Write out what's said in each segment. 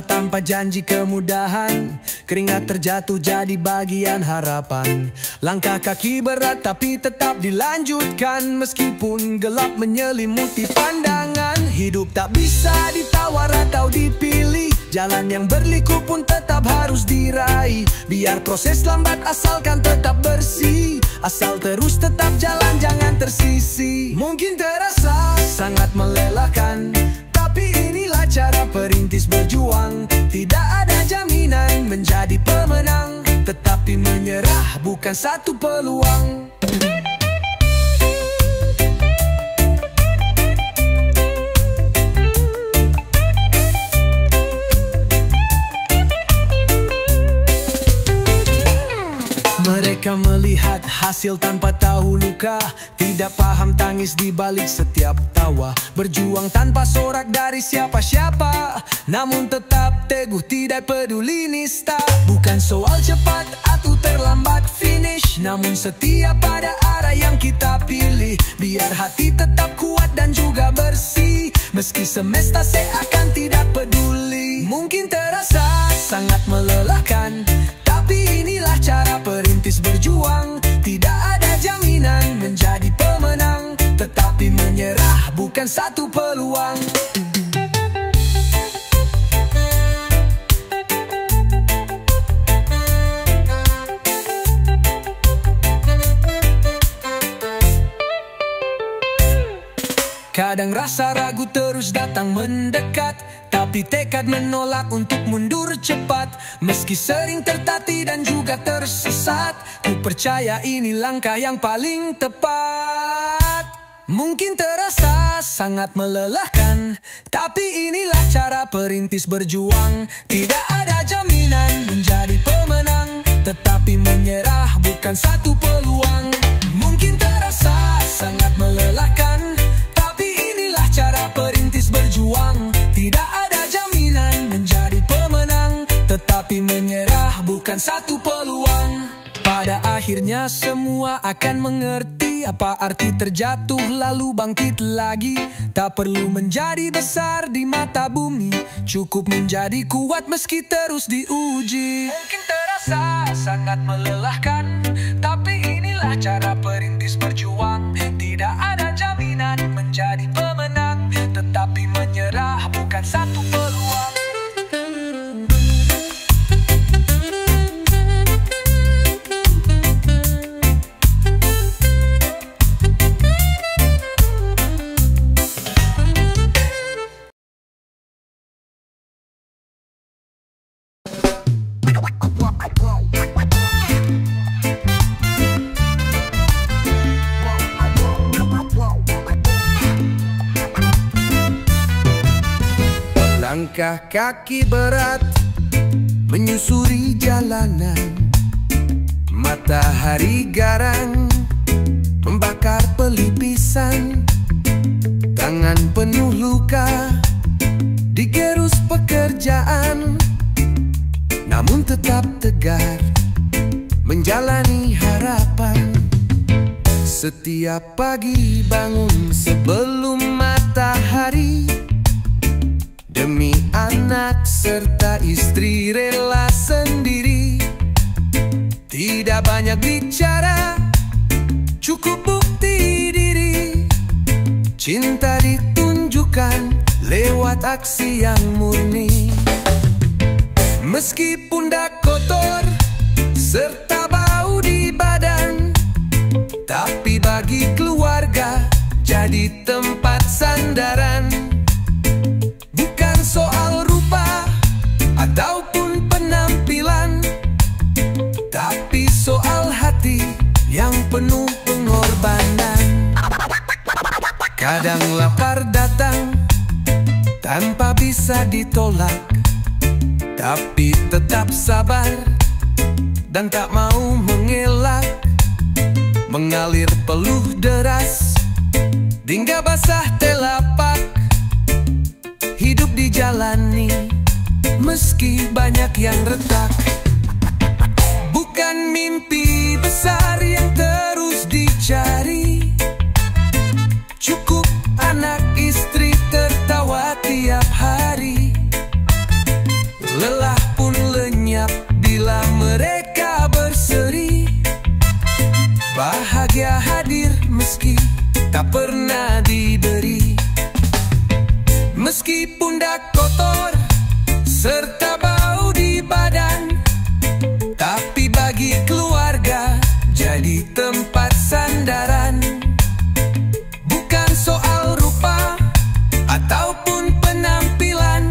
tanpa janji kemudahan, keringat terjatuh jadi bagian harapan. Langkah kaki berat tapi tetap dilanjutkan, meskipun gelap menyelimuti pandangan. Hidup tak bisa ditawar atau dipilih, jalan yang berliku pun tetap harus diraih. Biar proses lambat asalkan tetap bersih, asal terus tetap jalan jangan tersisi. Mungkin terasa sangat melelahkan, tapi inilah cara perintis berjuang. Tidak ada jaminan menjadi pemenang, tetapi menyerah bukan satu peluang. Mereka melihat hasil tanpa tahu luka, tidak paham tangis di balik setiap tawa. Berjuang tanpa sorak dari siapa-siapa, namun tetap teguh tidak peduli nista. Bukan soal cepat atau terlambat finish, namun setia pada arah yang kita pilih. Biar hati tetap kuat dan juga bersih, meski semesta seakan tidak peduli. Mungkin terasa sangat melelahkan, tapi inilah cara perintis berjuang. Tidak ada jaminan menjadi pemenang, tetapi menyerah bukan satu peluang. Kadang rasa ragu terus datang mendekat, tapi tekad menolak untuk mundur cepat. Meski sering tertatih dan juga tersesat, ku percaya ini langkah yang paling tepat. Mungkin terasa sangat melelahkan, tapi inilah cara perintis berjuang. Tidak ada jaminan menjadi pemenang, tetapi menyerah bukan satu peluang. Mungkin terasa sangat melelahkan, cara perintis berjuang. Tidak ada jaminan menjadi pemenang, tetapi menyerah bukan satu peluang. Pada akhirnya semua akan mengerti apa arti terjatuh lalu bangkit lagi. Tak perlu menjadi besar di mata bumi, cukup menjadi kuat meski terus diuji. Mungkin terasa sangat melelahkan, tapi inilah cara perintis berjuang. Tidak ada jaminan menjadi pemenang, tetapi menyerah bukan satu peluang. Langkah kaki berat menyusuri jalanan, matahari garang membakar pelipisan. Tangan penuh luka digerus pekerjaan, namun tetap tegar menjalani harapan. Setiap pagi bangun sebelum matahari, demi anak serta istri rela sendiri. Tidak banyak bicara, cukup bukti diri. Cinta ditunjukkan lewat aksi yang murni. Meski pundak kotor serta bau di badan, tapi bagi keluarga jadi tempat sandaran. Bukan soal rupa ataupun penampilan, tapi soal hati yang penuh pengorbanan. Kadang lapar datang tanpa bisa ditolak, tapi tetap sabar dan tak mau mengelak. Mengalir peluh deras hingga basah telapak, hidup dijalani meski banyak yang retak. Bukan mimpi besar yang terus dicari, cukup anak istri tertawa tiap hari. Lelah pun lenyap bila mereka berseri. Bahagia hadir meski tak pernah diberi. Meski pundak kotor serta bau di badan, tapi bagi keluarga jadi tempat sandaran. Bukan soal rupa ataupun penampilan,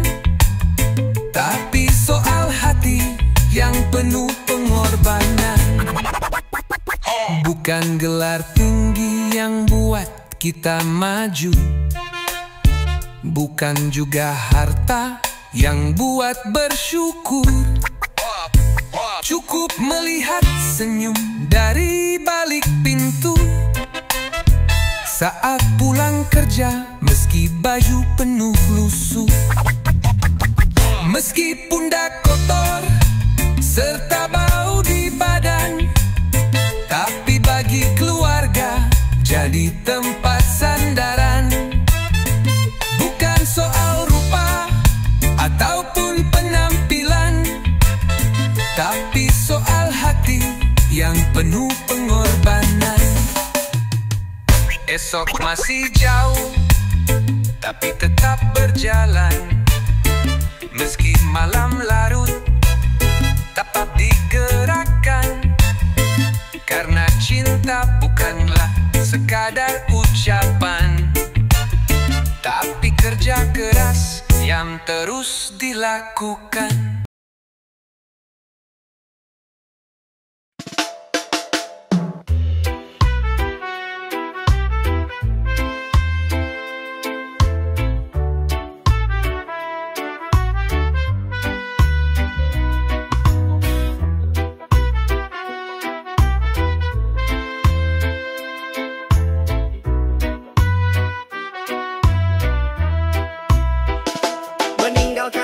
tapi soal hati yang penuh pengorbanan. Bukan gelar tinggi yang buat kita maju, bukan juga harta yang buat bersyukur. Cukup melihat senyum dari balik pintu saat pulang kerja, meski baju penuh lusuh. Meski pundak kotor serta bau di badan, tapi bagi keluarga jadi tempat sandaran. Bukan soal rupa ataupun penampilan, tapi soal hati yang penuh pengorbanan. Esok masih jauh, tapi tetap berjalan. Meski malam larut, tetap digerakkan. Karena cinta bukanlah sekadar ucapan, tapi kerja keras yang terus dilakukan.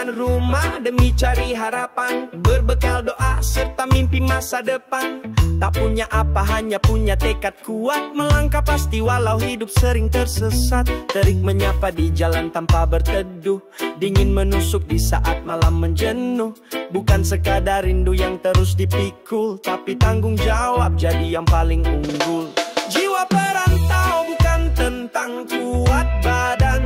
Rumah demi cari harapan, berbekal doa serta mimpi masa depan. Tak punya apa, hanya punya tekad kuat, melangkah pasti walau hidup sering tersesat. Terik menyapa di jalan tanpa berteduh, dingin menusuk di saat malam menjenuh. Bukan sekadar rindu yang terus dipikul, tapi tanggung jawab jadi yang paling unggul. Jiwa perantau bukan tentang kuat badan,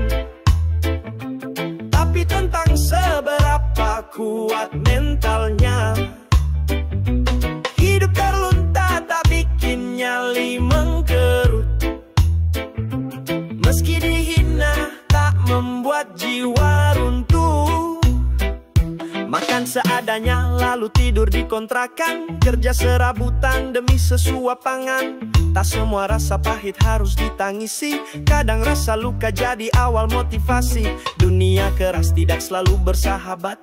tapi tentang seberapa kuat mentalnya. Hidup terlunta tak bikin nyali mengkerut, meski dihina tak membuat jiwa runtuh. Makan seadanya lalu tidur di kontrakan, kerja serabutan demi sesuap pangan. Tak semua rasa pahit harus ditangisi, kadang rasa luka jadi awal motivasi. Dunia keras tidak selalu bersahabat,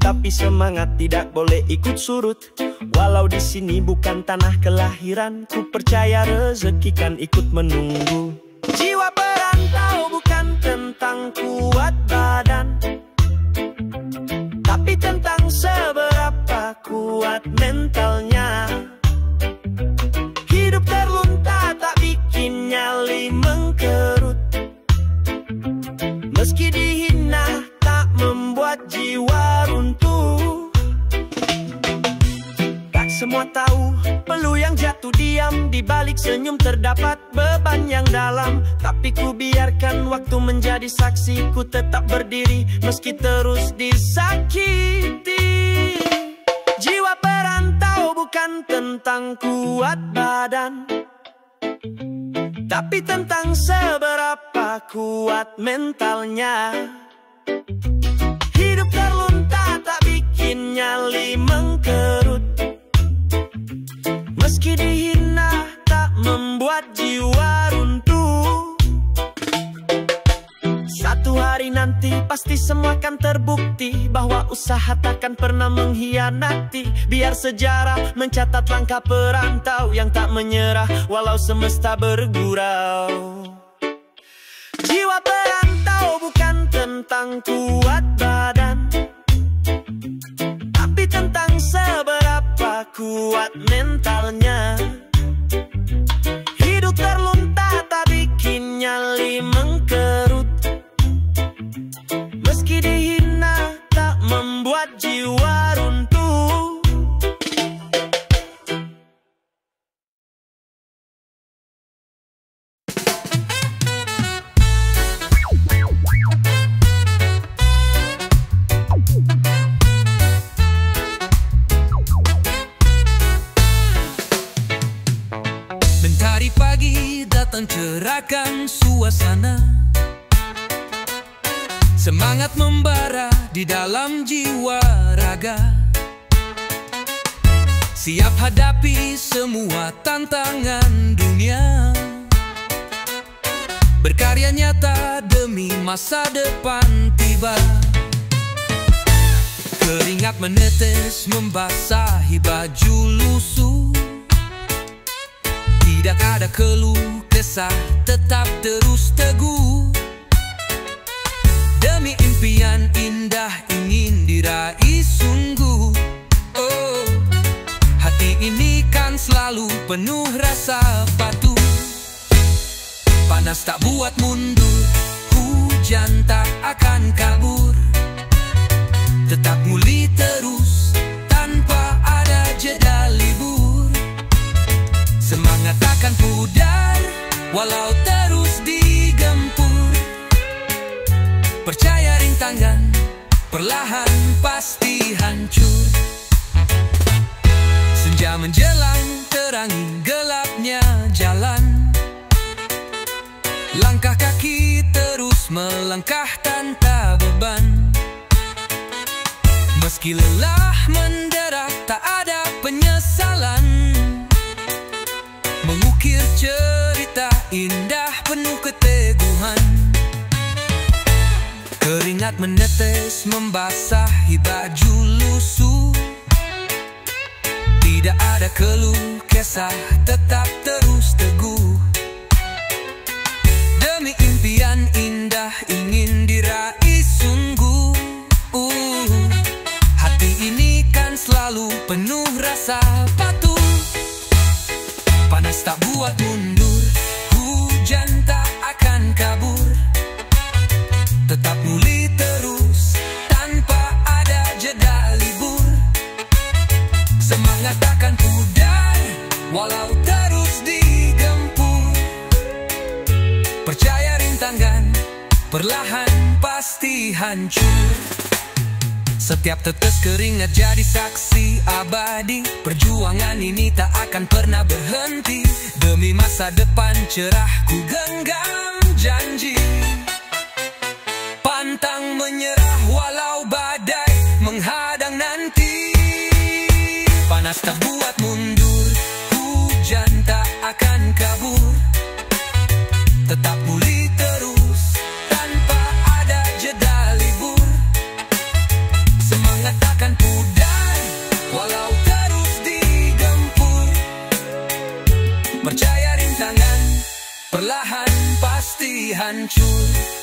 tapi semangat tidak boleh ikut surut. Walau di sini bukan tanah kelahiran, ku percaya rezeki kan ikut menunggu. Jiwa perantau bukan tentang kuat badan, tapi tentang seberapa kuat mentalnya. Hidup terlunta tak bikin nyali mengkerut, meski dihina tak membuat jiwa runtuh. Tak semua tahu peluh yang jatuh diam, di balik senyum terdapat beban yang dalam. Tapi ku biarkan waktu menjadi saksi, ku tetap berdiri meski terus disakiti. Jiwa perantau bukan tentang kuat badan, tapi tentang seberapa kuat mentalnya. Hidup terlunta tak bikin nyali mengkerut, meski dihina tak membuat jiwa runtuh. Satu hari nanti pasti semua akan terbukti bahwa usaha takkan pernah mengkhianati. Biar sejarah mencatat langkah perantau yang tak menyerah walau semesta bergurau. Jiwa perantau bukan tentang kuat badan, tapi tentang seberapa kuat mentalnya. Hidup terlunta tak bikin nyali mengkerut, meski dihina tak membuat jiwa mencerahkan suasana. Semangat membara di dalam jiwa raga, siap hadapi semua tantangan dunia. Berkarya nyata demi masa depan tiba. Keringat menetes membasahi baju lusuh. Tidak ada keluh kesah, tetap terus teguh. Demi impian indah ingin diraih sungguh. Oh, hati ini kan selalu penuh rasa patuh. Panas tak buat mundur, hujan tak akan kabur. Tetap muli terus, tanpa ada jeda libur. Semangat takkan pudar, walau terus digempur. Percaya rintangan, perlahan pasti hancur. Senja menjelang, terangi gelapnya jalan. Langkah kaki terus melangkah tanpa beban. Meski lelah mendera, tak ada penyesalan. Mengukir cerita indah penuh keteguhan. Keringat menetes membasahi baju lusuh. Tidak ada keluh kesah, tetap terus teguh. Demi impian indah ingin diraih sungguh. Hati ini kan selalu penuh rasa patuh. Panas tak buat mundur, hujan tak akan kabur. Tetap muli terus, tanpa ada jeda libur. Semangat takkan pudar, walau terus digempur. Percaya rintangan, perlahan pasti hancur. Setiap tetes keringat jadi saksi abadi. Perjuangan ini tak akan pernah berhenti. Demi masa depan cerah ku genggam janji. Pantang menyerah walau badai menghadang nanti. Panas tak buat mundur, hujan tak akan kabur. Tetap muli terus, tanpa ada jeda libur. Semangat takkan pudar, walau terus digempur. Percaya rintangan, perlahan pasti hancur.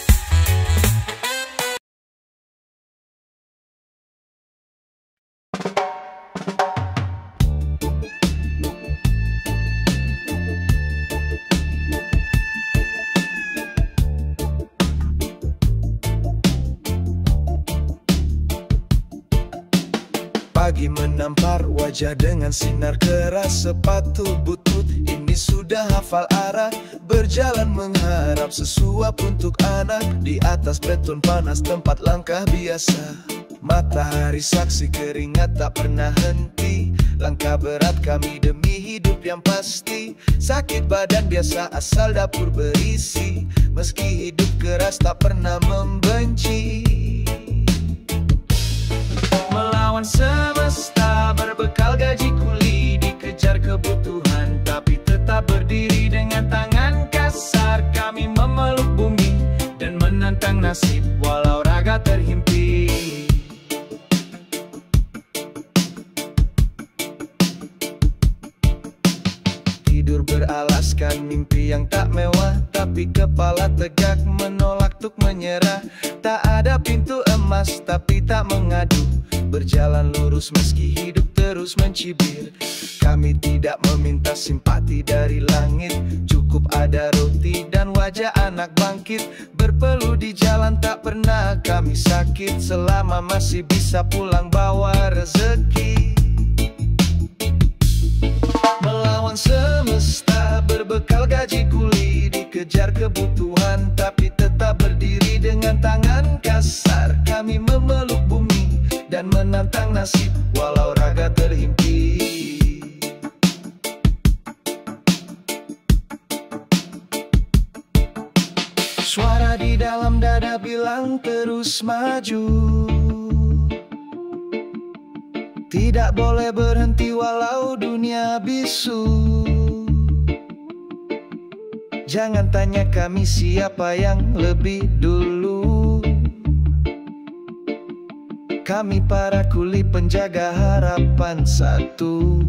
Pagi menampar wajah dengan sinar keras. Sepatu butut ini sudah hafal arah. Berjalan mengharap sesuap untuk anak. Di atas beton panas tempat langkah biasa. Matahari saksi keringat tak pernah henti. Langkah berat kami demi hidup yang pasti. Sakit badan biasa asal dapur berisi. Meski hidup keras tak pernah membenci. Melawan semesta berbekal gaji kuli. Dikejar kebutuhan tapi tetap berdiri. Dengan tangan kasar kami memeluk bumi. Dan menantang nasib walau raga terhimpit. Tidur beralaskan mimpi yang tak mewah. Tapi kepala tegak menolak tuk menyerah. Tak ada pintu emas tapi tak mengadu. Berjalan lurus meski hidup terus mencibir. Kami tidak meminta simpati dari langit. Cukup ada roti dan wajah anak bangkit. Berpeluh di jalan tak pernah kami sakit. Selama masih bisa pulang bawa rezeki. Melawan semesta berbekal gaji kuli. Dikejar kebutuhan tapi tetap berdiri. Dengan tangan kasar kami memeluk bumi. Dan menantang nasib walau raga terhimpit. Doa di dalam dada bilang terus maju. Tidak boleh berhenti walau dunia bisu. Jangan tanya kami siapa yang lebih dulu. Kami para kuli penjaga harapan satu.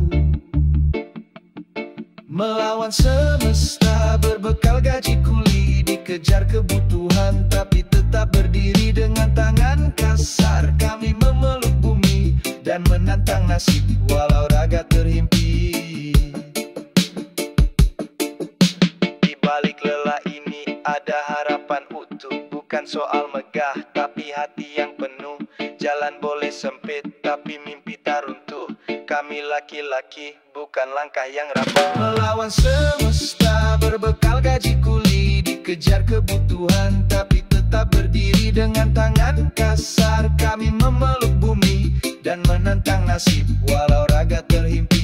Melawan semesta berbekal gaji kuli, dikejar kebutuhan tapi tetap berdiri dengan tangan kasar. Kami memeluk bumi dan menantang nasib walau raga terhimpit. Di balik lelah ini ada harapan utuh, bukan soal megah tapi hati yang penuh. Jalan boleh sempit tapi mimpi tak runtuh. Kami laki-laki bukan langkah yang rapuh. Melawan semesta berbekal gaji kuli, dikejar kebutuhan tapi tetap berdiri dengan tangan kasar. Kami memeluk bumi dan menantang nasib walau raga terhimpit.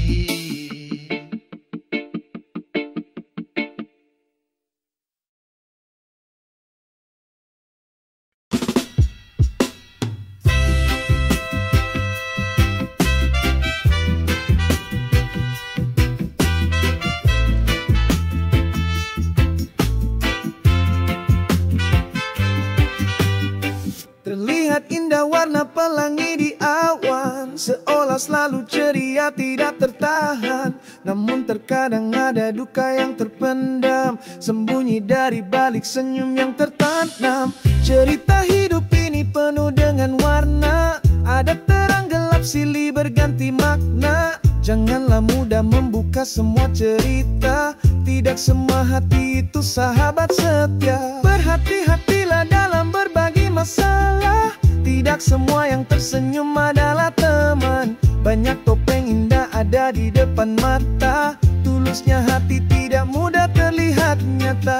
Terlihat indah warna pelangi di awan, seolah selalu ceria tidak tertahan. Namun terkadang ada duka yang terpendam, sembunyi dari balik senyum yang tertanam. Cerita hidup ini penuh dengan warna, ada terang gelap silih berganti makna. Janganlah mudah membuka semua cerita, tidak semua hati itu sahabat setia. Berhati-hatilah dalam berbagi masalah, tidak semua yang tersenyum adalah teman. Banyak topeng indah ada di depan mata, tulusnya hati tidak mudah terlihat nyata.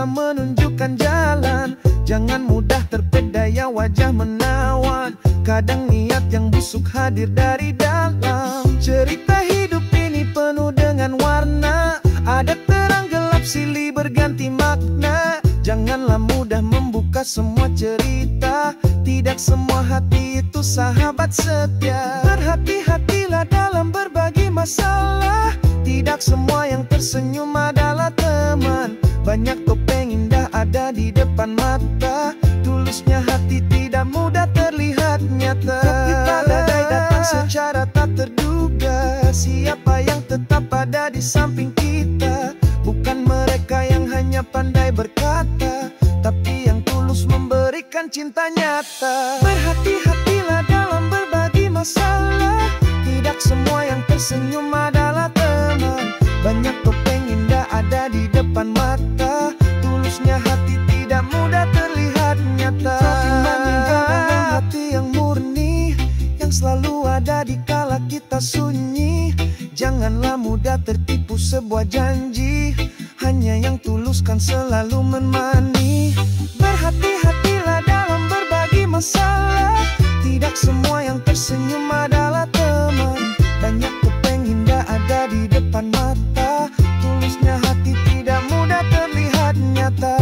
Menunjukkan jalan, jangan mudah terpedaya wajah menawan. Kadang niat yang busuk hadir dari dalam. Cerita hidup ini penuh dengan warna, ada terang gelap silih berganti makna. Janganlah mudah membuka semua cerita, tidak semua hati itu sahabat setia. Berhati-hatilah dalam berbagi masalah, tidak semua yang tersenyum adalah teman. Banyak topeng indah ada di depan mata, tulusnya hati tidak mudah terlihat nyata. Tapi badai datang secara tak terduga, siapa yang tetap ada di samping kita? Bukan mereka yang hanya pandai berkata, tapi yang tulus memberikan cinta nyata. Berhati-hatilah dalam berbagi masalah, tidak semua yang tersenyum adalah teman. Banyak topeng indah ada di depan mata, tulusnya hati tidak mudah terlihat nyata. Semakin dengan hati yang murni, yang selalu ada di kala kita sunyi. Janganlah mudah tertipu sebuah janji, hanya yang tulus kan selalu menemani. Berhati-hatilah dalam berbagi masalah, tidak semua yang tersenyum adalah teman. Banyak topeng indah ada di depan mata, tulusnya hati tidak mudah terlihat nyata.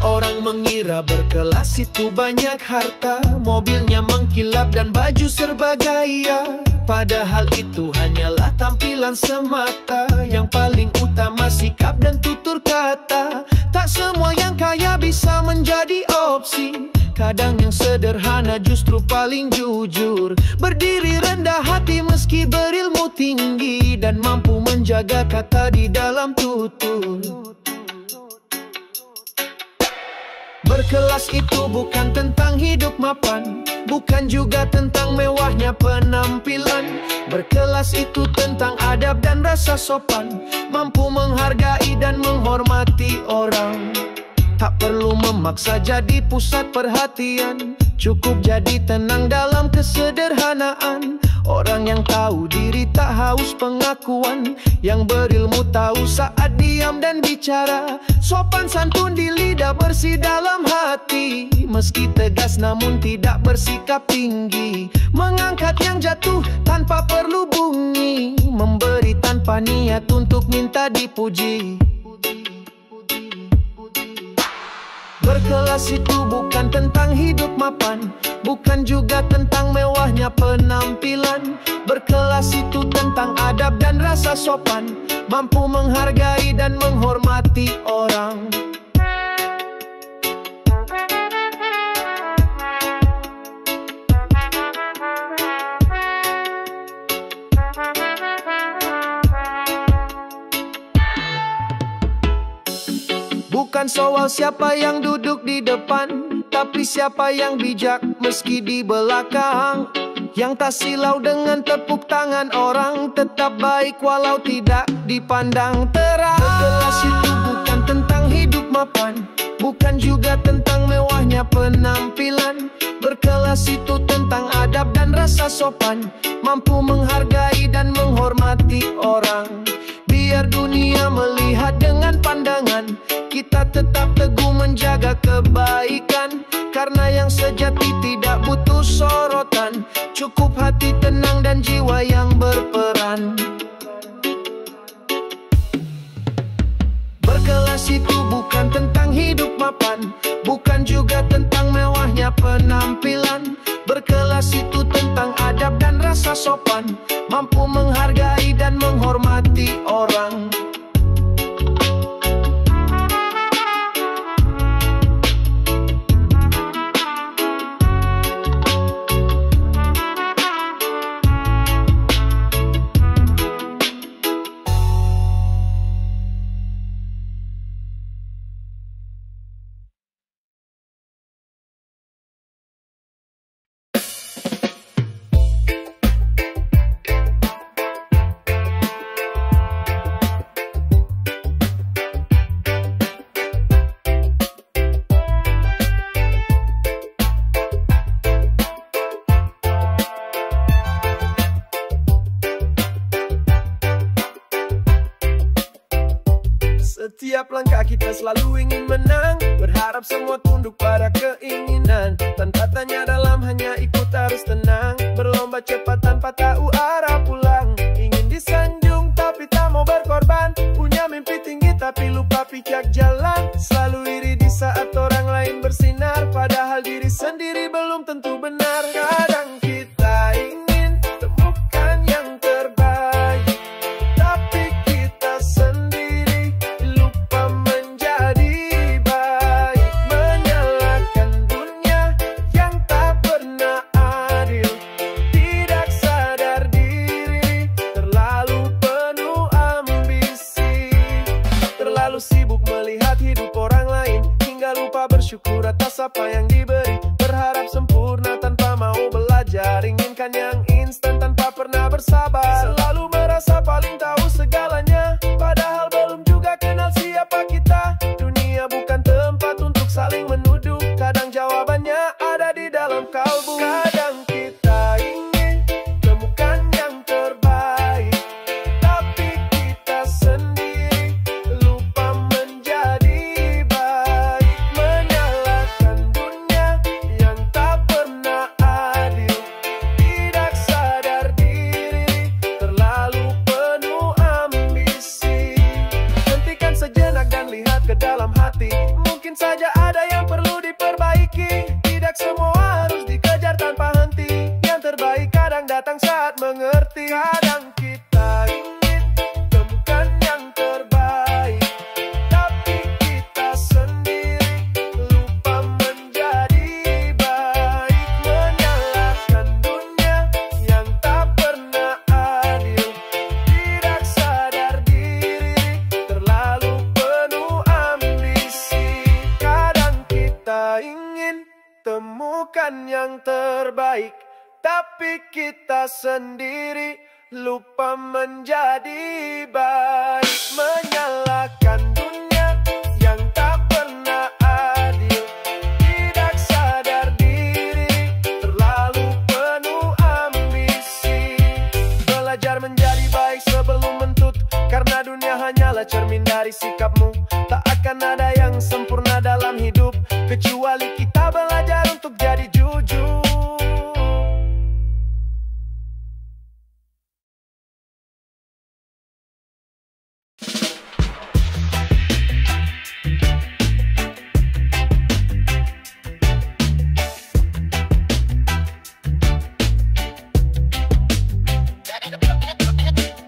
Orang mengira berkelas itu banyak harta, mobilnya mengkilap dan baju serba gaya. Padahal itu hanyalah tampilan semata, yang paling utama sikap dan tutur kata. Tak semua yang kaya bisa menjadi opsi, kadang yang sederhana justru paling jujur. Berdiri rendah hati meski tinggi, berilmu tinggi, dan mampu menjaga kata di dalam tutur. Berkelas itu bukan tentang hidup mapan, bukan juga tentang mewahnya penampilan. Berkelas itu tentang adab dan rasa sopan, mampu menghargai dan menghormati orang. Tak perlu memaksa jadi pusat perhatian, cukup jadi tenang dalam kesederhanaan. Orang yang tahu diri tak haus pengakuan, yang berilmu tahu saat diam dan bicara. Sopan santun di lidah, bersih dalam hati, meski tegas namun tidak bersikap tinggi. Mengangkat yang jatuh tanpa perlu bunyi, memberi tanpa niat untuk minta dipuji. Berkelas itu bukan tentang hidup mapan, bukan juga tentang mewahnya penampilan. Berkelas itu tentang adab dan rasa sopan, mampu menghargai dan menghormati orang. Bukan soal siapa yang duduk di depan, tapi siapa yang bijak meski di belakang. Yang tak silau dengan tepuk tangan orang, tetap baik walau tidak dipandang terang. Berkelas itu bukan tentang hidup mapan, bukan juga tentang mewahnya penampilan. Berkelas itu tentang adab dan rasa sopan, mampu menghargai dan menghormati orang. Biar dunia melihat dengan pandangan, kita tetap teguh menjaga kebaikan. Karena yang sejati tidak butuh sorotan, cukup hati tenang dan jiwa yang berperan. Berkelas itu bukan tentang hidup mapan, bukan juga tentang mewahnya penampilan. Berkelas itu tentang adab dan rasa sopan, mampu menghargai dan menghormati orang. Setiap langkah kita selalu ingin menang, berharap semua tunduk pada keinginan. Tanpa tanya dalam, hanya ikut arus tenang, berlomba cepat tanpa tahu arah pulang. Ingin disanjung tapi tak mau berkorban, punya mimpi tinggi tapi lupa pijak jalan. Selalu iri di saat orang lain bersinar, padahal diri sendiri belum tentu benar. Kadang kita ingin temukan yang terbaik, tapi kita sendiri lupa menjadi baik. Menyalahkan dunia yang tak pernah adil, tidak sadar diri, terlalu penuh ambisi. Terlalu sibuk melihat hidup orang lain, hingga lupa bersyukur atas apa yang diberi. Berharap sempurna tanpa mau belajar, inginkan yang instan tanpa pernah bersabar. Selalu merasa paling tahu segalanya, padahal belum juga kenal siapa kita. Dunia bukan tempat untuk saling menuduh, kadang jawabannya ada di dalam kalbu. Kadang kita ingin temukan yang terbaik, tapi kita sendiri lupa menjadi baik. Menyalahkan dunia yang tak pernah adil, tidak sadar diri, terlalu penuh ambisi. Hentikan sejenak dan lihat ke dalam hati, mungkin saja ada yang perlu diperbaiki. Tidak semua harus dikejar tanpa henti, yang terbaik kadang datang saat mengerti. Kadang kita ingin temukan yang terbaik, tapi kita sendiri lupa menjadi baik. Menyalahkan dunia yang tak pernah melakukan yang terbaik, tapi kita sendiri lupa menjadi baik. Menyalahkan dunia yang tak pernah adil, tidak sadar diri, terlalu penuh ambisi. Belajar menjadi baik sebelum mentut, karena dunia hanyalah cermin dari sikapmu. Tak akan ada yang sempurna dalam hidup, kecuali kita belajar untuk jadi jujur.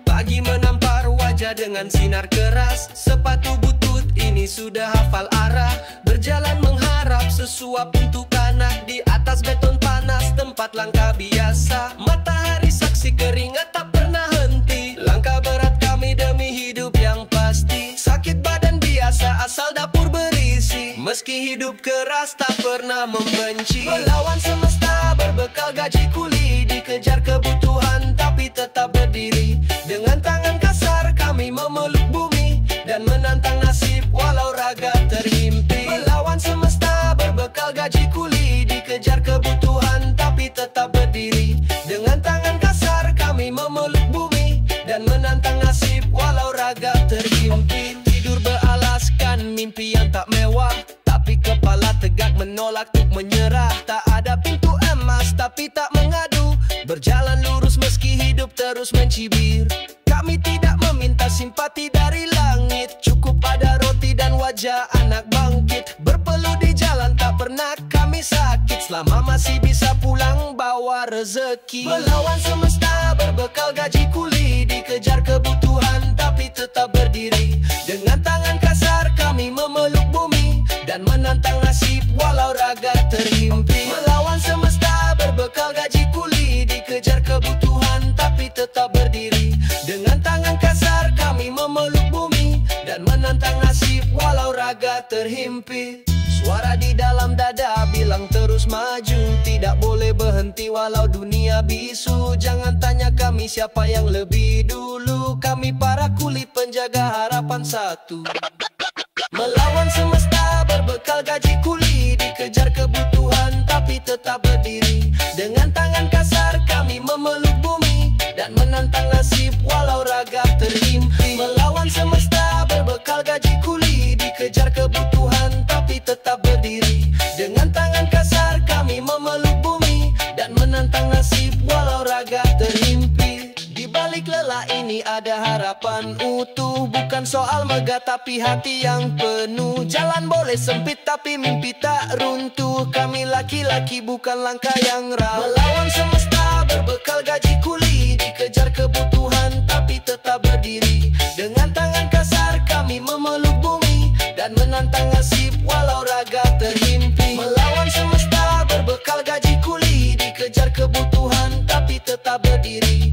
Pagi menampar wajah dengan sinar keras, sepatu butut ini sudah hafal arah. Berjalan mengharap sesuap untuk anak, di atas beton panas tempat langkah biasa. Matahari saksi keringat tak pernah henti, langkah berat kami demi hidup yang pasti. Sakit badan biasa asal dapur berisi, meski hidup keras tak pernah membenci. Melawan semesta berbekal gaji kuli, dikejar kebutuhan tapi tetap berdiri. Dengan tangan kasar kami memeluk bumi dan menantang nasib walau raga terhimpit. Melawan semesta berbekal gaji kuli, dikejar kebutuhan tapi tetap berdiri. Dengan tangan kasar kami memeluk bumi dan menantang nasib walau raga terhimpit. Tidur beralaskan mimpi yang tak mewah, tapi kepala tegak menolak untuk menyerah. Tak ada pintu emas tapi tak mengadu, berjalan lurus meski hidup terus mencibir. Kami tidak meminta simpati dari langit, cukup ada roti dan wajah anak bangkit. Berpeluh di jalan tak pernah kami sakit, selama masih bisa pulang bawa rezeki. Melawan semesta berbekal gaji kuli, dikejar kebutuhan tapi tetap berdiri. Dengan tangan kasar kami memeluk bumi dan menantang nasib walau raga terhimpit. Melawan semesta berbekal gaji kuli, dikejar kebutuhan tapi tetap berdiri. Dengan tangan kasar kami memeluk bumi dan menantang nasib walau raga terhimpit. Suara di dalam dada bilang terus maju, tidak boleh berhenti walau dunia bisu. Jangan tanya kami siapa yang lebih dulu, kami para kulit penjaga harapan satu. Melawan semesta berbekal gaji kuli, dikejar kebutuhan tapi tetap berdiri. Dengan tangan kasar kami memeluk bumi dan menantang nasib walau raga terhimpit. Melawan semesta berbekal gaji kuli, dikejar kebutuhan tapi tetap berdiri. Dengan tangan kasar kami memeluk bumi dan menantang nasib walau raga terhimpit. Di balik lelah ini ada harapan utuh, bukan soal megah tapi hati yang penuh. Jalan boleh sempit tapi mimpi tak runtuh, kami laki-laki bukan langkah yang rapuh. Melawan semesta berbekal gaji kuli, dikejar kebutuhan tapi tetap berdiri. Dengan tangan kasar kami memeluk bumi dan menantang nasib walau raga terhimpit. Melawan semesta berbekal gaji kuli, dikejar kebutuhan tapi tetap berdiri.